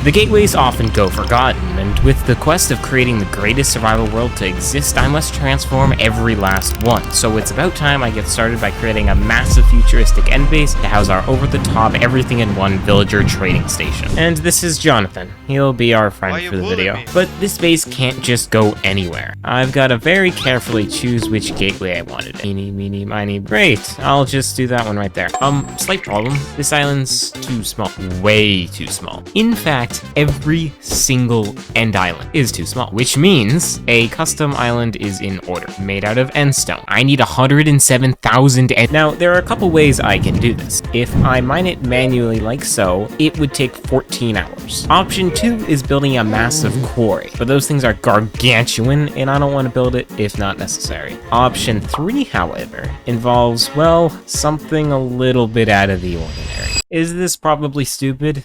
The gateways often go forgotten, and with the quest of creating the greatest survival world to exist, I must transform every last one. So it's about time I get started by creating a massive futuristic end base to house our over-the-top everything-in-one villager trading station. And this is Jonathan. He'll be our friend for the video. But this base can't just go anywhere. I've got to very carefully choose which gateway I wanted. Eeny, meeny, miny. Great, I'll just do that one right there. Slight problem. This island's too small. Way too small. In fact, every single end island is too small, which means a custom island is in order, made out of endstone. I need 107,000 end. Now, there are a couple ways I can do this. If I mine it manually like so, it would take 14 hours. Option 2 is building a massive quarry, but those things are gargantuan, and I don't want to build it if not necessary. Option 3, however, involves, well, something a little bit out of the ordinary. Is this probably stupid?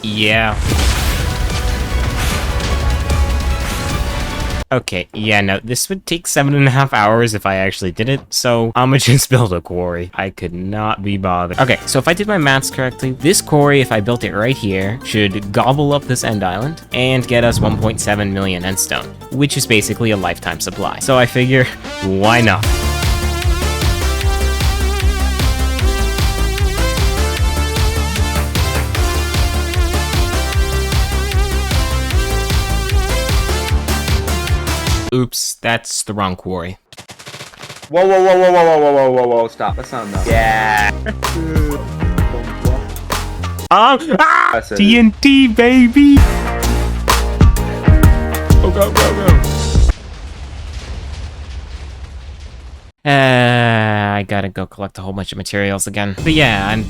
Yeah. Okay, yeah, no, this would take 7.5 hours if I actually did it, so I'ma just build a quarry. I could not be bothered. Okay, so if I did my maths correctly, this quarry, if I built it right here, should gobble up this end island and get us 1.7 million endstone, which is basically a lifetime supply. So I figure, why not? Oops, that's the wrong quarry. Whoa, whoa, whoa, whoa, whoa, whoa, whoa, whoa, whoa, stop. That's not enough. Yeah. TNT, baby! Go, go, go, go. I gotta go collect a whole bunch of materials again. But yeah, and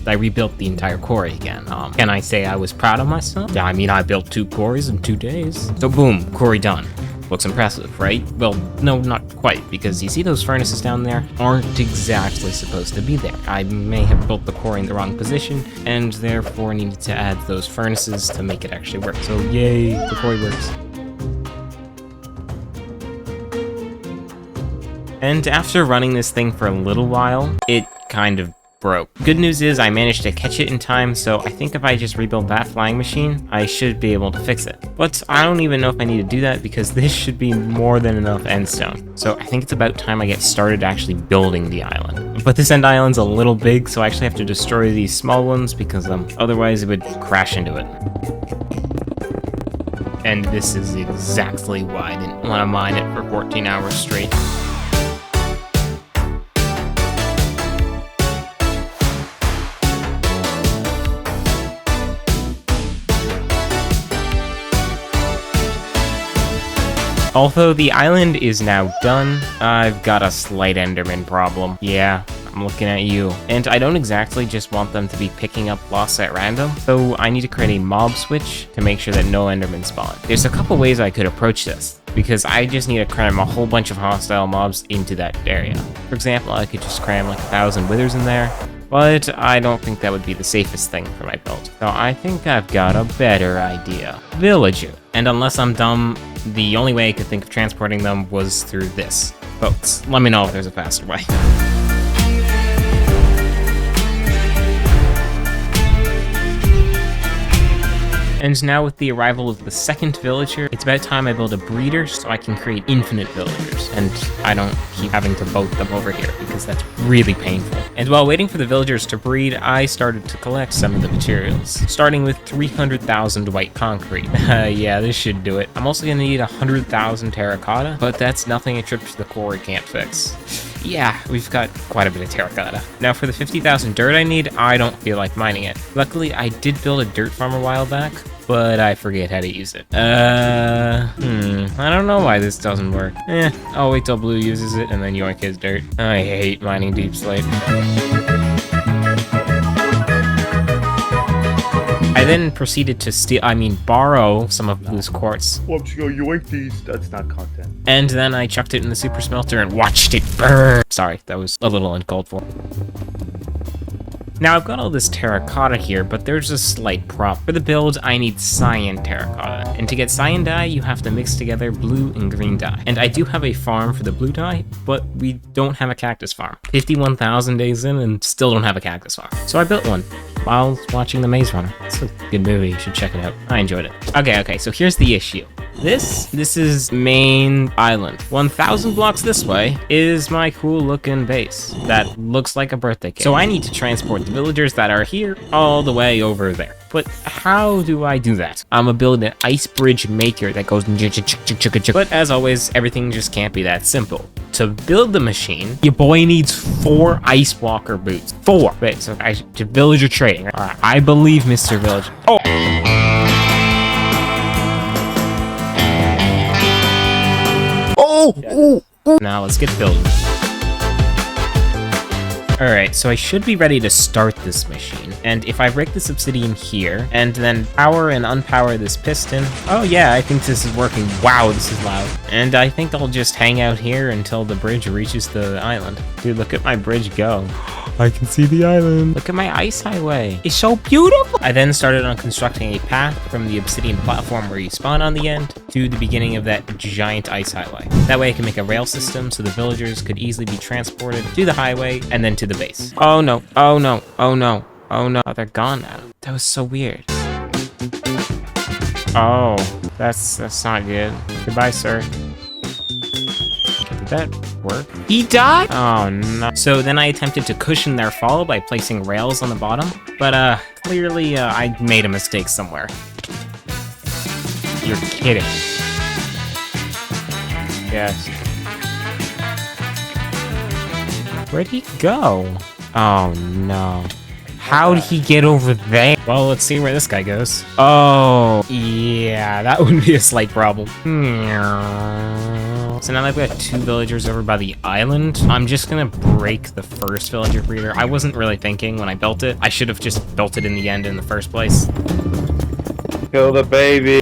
I rebuilt the entire quarry again. Can I say I was proud of myself? Yeah, I mean, I built 2 quarries in 2 days. So boom, quarry done. Looks impressive, right? Well, no, not quite, because you see those furnaces down there aren't exactly supposed to be there. I may have built the quarry in the wrong position, and therefore needed to add those furnaces to make it actually work. So yay, the quarry works. And after running this thing for a little while, it kind of broke. Good news is I managed to catch it in time, so I think if I just rebuild that flying machine, I should be able to fix it. But I don't even know if I need to do that because this should be more than enough endstone. So I think it's about time I get started actually building the island. But this end island's a little big, so I actually have to destroy these small ones because otherwise it would crash into it. And this is exactly why I didn't want to mine it for 14 hours straight. Although the island is now done, I've got a slight Enderman problem. Yeah, I'm looking at you. And I don't exactly just want them to be picking up loss at random, so I need to create a mob switch to make sure that no Endermen spawn. There's a couple ways I could approach this, because I just need to cram a whole bunch of hostile mobs into that area. For example, I could just cram like 1,000 withers in there, but I don't think that would be the safest thing for my build. So I think I've got a better idea. Villager. And unless I'm dumb, the only way I could think of transporting them was through this. Folks, let me know if there's a faster way. And now with the arrival of the second villager, it's about time I build a breeder so I can create infinite villagers. And I don't keep having to boat them over here because that's really painful. And while waiting for the villagers to breed, I started to collect some of the materials, starting with 300,000 white concrete. Yeah, this should do it. I'm also gonna need 100,000 terracotta, but that's nothing a trip to the quarry can't fix. Yeah, we've got quite a bit of terracotta. Now for the 50,000 dirt I need, I don't feel like mining it. Luckily, I did build a dirt farm a while back, but I forget how to use it. I don't know why this doesn't work. I'll wait till Blue uses it and then yoink his dirt. I hate mining deep slate. I then proceeded to borrow some of Blue's quartz. Well, you go yoink these. That's not content. And then I chucked it in the super smelter and watched it burn. Sorry, that was a little uncalled for. Now I've got all this terracotta here, but there's a slight problem. For the build, I need cyan terracotta. And to get cyan dye, you have to mix together blue and green dye. And I do have a farm for the blue dye, but we don't have a cactus farm. 51,000 days in and still don't have a cactus farm. So I built one. while watching The Maze Runner. It's a good movie. You should check it out. I enjoyed it. Okay, so here's the issue. This is main island. 1,000 blocks this way is my cool looking base that looks like a birthday cake. So I need to transport the villagers that are here all the way over there. But how do I do that? I'm gonna build an ice bridge maker that goes but as always, everything just can't be that simple. To build the machine, your boy needs 4 ice walker boots. 4. Wait, so villager trading. All right, I believe Mr. Villager. Oh! Now let's get building. Alright, so I should be ready to start this machine. And if I break this obsidian here, and then power and unpower this piston... Oh yeah, I think this is working. Wow, this is loud. And I think I'll just hang out here until the bridge reaches the island. Dude, look at my bridge go. I can see the island. Look at my ice highway. It's so beautiful. I then started on constructing a path from the obsidian platform where you spawn on the end to the beginning of that giant ice highway. That way I can make a rail system so the villagers could easily be transported to the highway and then to the base. Oh no, oh no, oh no, oh no. Oh, they're gone now. That was so weird. Oh, that's not good. Goodbye, sir. Did that work? He died? Oh no. So then I attempted to cushion their fall by placing rails on the bottom, but clearly I made a mistake somewhere. You're kidding. Yes. Where'd he go? Oh no. How'd he get over there? Well, let's see where this guy goes. Oh, yeah, that would be a slight problem. So now that I've got 2 villagers over by the island, I'm just gonna break the first villager breeder. I wasn't really thinking when I built it. I should have just built it in the end in the first place. Kill the baby.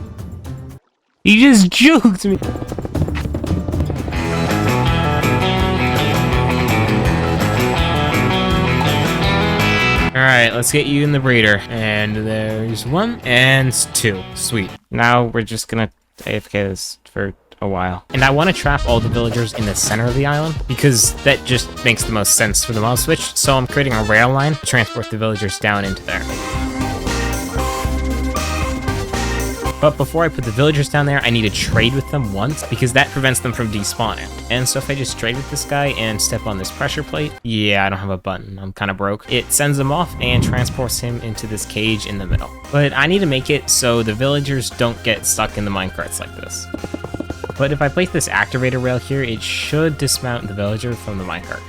He just juked me. Alright, let's get you in the breeder. And there's 1 and 2. Sweet. Now we're just gonna AFK this for a while. And I want to trap all the villagers in the center of the island because that just makes the most sense for the mob switch. So I'm creating a rail line to transport the villagers down into there. But before I put the villagers down there, I need to trade with them once because that prevents them from despawning. And so if I just trade with this guy and step on this pressure plate, yeah, I don't have a button. I'm kind of broke. It sends him off and transports him into this cage in the middle. But I need to make it so the villagers don't get stuck in the minecarts like this. But if I place this activator rail here, it should dismount the villager from the minecart.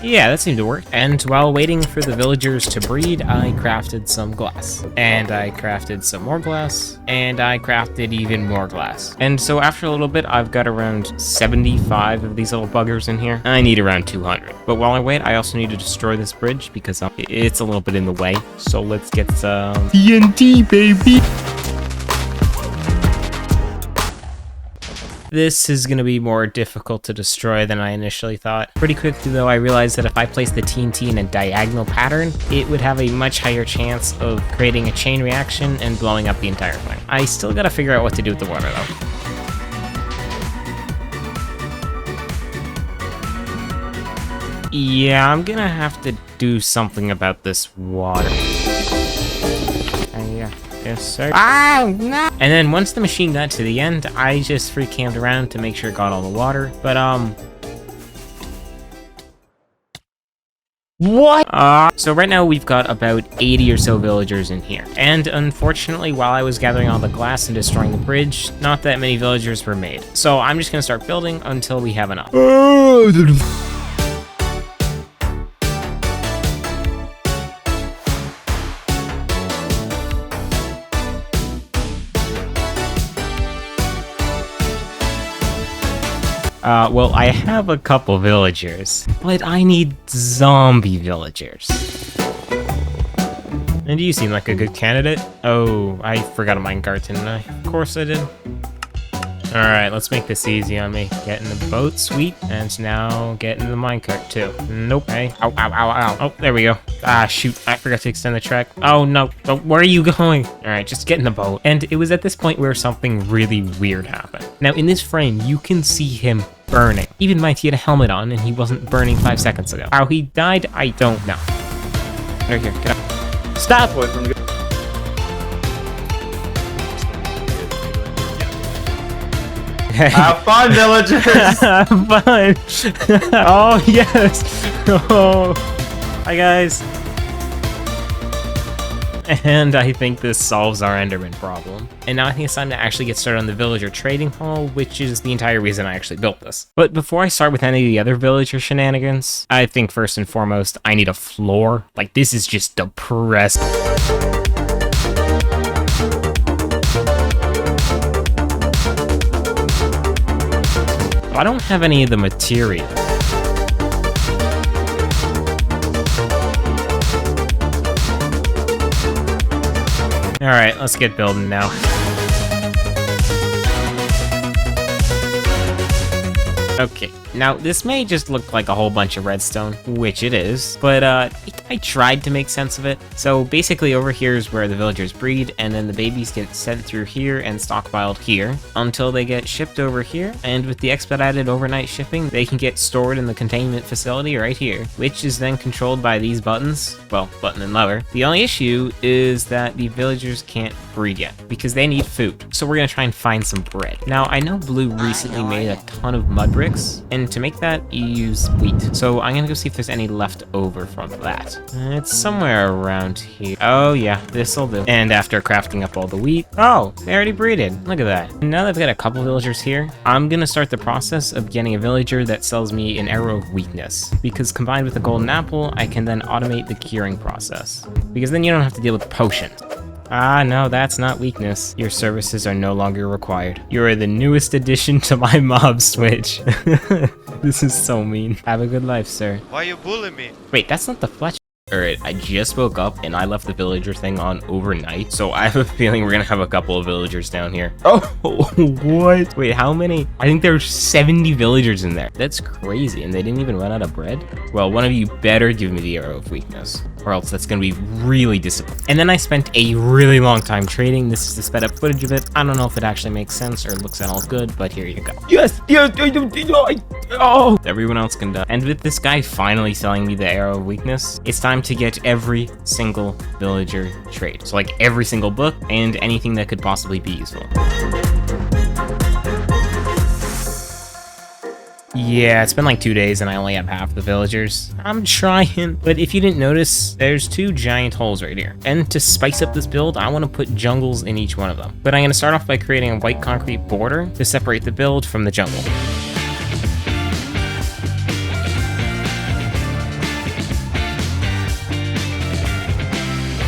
Yeah, that seemed to work. And while waiting for the villagers to breed, I crafted some glass. And I crafted some more glass. And I crafted even more glass. And so after a little bit, I've got around 75 of these little buggers in here. I need around 200. But while I wait, I also need to destroy this bridge because it's a little bit in the way. So let's get some TNT, baby! This is going to be more difficult to destroy than I initially thought. Pretty quickly though, I realized that if I placed the TNT in a diagonal pattern, it would have a much higher chance of creating a chain reaction and blowing up the entire thing. I still got to figure out what to do with the water though. Yeah, I'm going to have to do something about this water. Yeah. Yes, sir. Oh, no! And then once the machine got to the end, I just free camped around to make sure it got all the water. But, what? So right now we've got about 80 or so villagers in here. And unfortunately, while I was gathering all the glass and destroying the bridge, not that many villagers were made. So I'm just gonna start building until we have enough. Well, I have a couple villagers, but I need zombie villagers. And you seem like a good candidate. Oh, I forgot a minecart, didn't I? Of course I did. Alright, let's make this easy on me. Get in the boat, sweet. And now get in the minecart, too. Nope. Hey. Ow, ow, ow, ow. Oh, there we go. Ah, shoot. I forgot to extend the track. Oh, no. Oh, where are you going? Alright, just get in the boat. And it was at this point where something really weird happened. Now, in this frame, you can see him burning. Even Mighty had a helmet on, and he wasn't burning 5 seconds ago. How he died, I don't know. Right here, get up. Stop! Away from the... Have fun, villagers! Have fun! Oh, yes! Oh. Hi, guys. And I think this solves our Enderman problem. And now I think it's time to actually get started on the villager trading hall, which is the entire reason I actually built this. But before I start with any of the other villager shenanigans, I think first and foremost, I need a floor. Like, this is just depressing. I don't have any of the material. Alright, let's get building now. Okay, now this may just look like a whole bunch of redstone, which it is, but I tried to make sense of it. So basically over here is where the villagers breed, and then the babies get sent through here and stockpiled here until they get shipped over here, and with the expedited overnight shipping, they can get stored in the containment facility right here, which is then controlled by these buttons, well, button and lever. The only issue is that the villagers can't breed yet, because they need food, so we're gonna try and find some bread. Now, I know Blue recently made a ton of mud bricks, and to make that, you use wheat. So I'm gonna go see if there's any left over from that. It's somewhere around here. Oh yeah, this'll do. And after crafting up all the wheat, oh, they already breeded. Look at that. And now that I've got a couple villagers here, I'm gonna start the process of getting a villager that sells me an arrow of weakness, because combined with the golden apple, I can then automate the curing process, because then you don't have to deal with potions. Ah, no, that's not weakness. Your services are no longer required. You are the newest addition to my mob switch. This is so mean. Have a good life, sir. Why you bullying me? Wait, that's not the Fletch. Alright, I just woke up and I left the villager thing on overnight, so I have a feeling we're gonna have a couple of villagers down here. Oh, what? Wait, how many? I think there's 70 villagers in there. That's crazy, and they didn't even run out of bread? Well, one of you better give me the arrow of weakness, or else that's gonna be really disappointing. And then I spent a really long time trading. This is the sped up footage of it. I don't know if it actually makes sense or looks at all good, but here you go. Yes, oh! Everyone else can die. And with this guy finally selling me the arrow of weakness, it's time to get every single villager trade. So like every single book and anything that could possibly be useful. Yeah, it's been like 2 days and I only have half the villagers. I'm trying, but if you didn't notice, there's 2 giant holes right here. And to spice up this build, I want to put jungles in each one of them. But I'm going to start off by creating a white concrete border to separate the build from the jungle.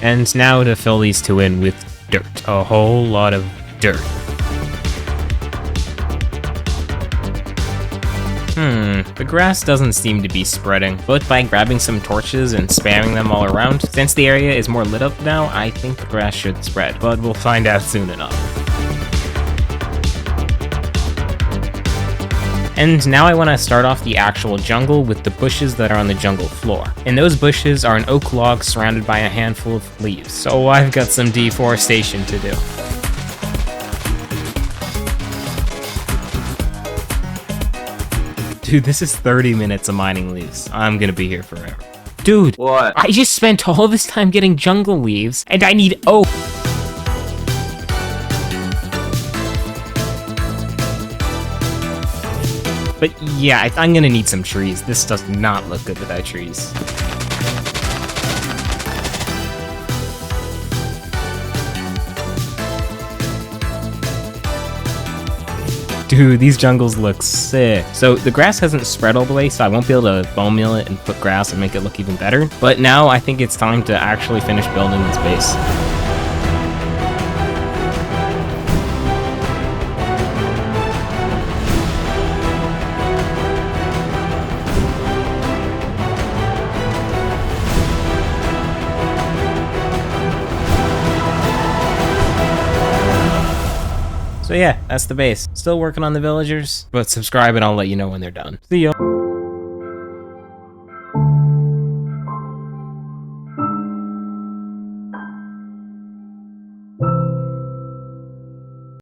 And now to fill these 2 in with dirt. A whole lot of dirt. The grass doesn't seem to be spreading, but by grabbing some torches and spamming them all around, since the area is more lit up now, I think the grass should spread, but we'll find out soon enough. And now I want to start off the actual jungle with the bushes that are on the jungle floor. And those bushes are an oak log surrounded by a handful of leaves, so I've got some deforestation to do. Dude, this is 30 minutes of mining leaves. I'm gonna be here forever. Dude, What? I just spent all this time getting jungle leaves, and I need oak. But yeah, I'm gonna need some trees. This does not look good without trees. Dude, these jungles look sick. So the grass hasn't spread all the way, so I won't be able to bone meal it and put grass and make it look even better. But now I think it's time to actually finish building this base. So yeah, that's the base. Still working on the villagers, but subscribe and I'll let you know when they're done. See ya.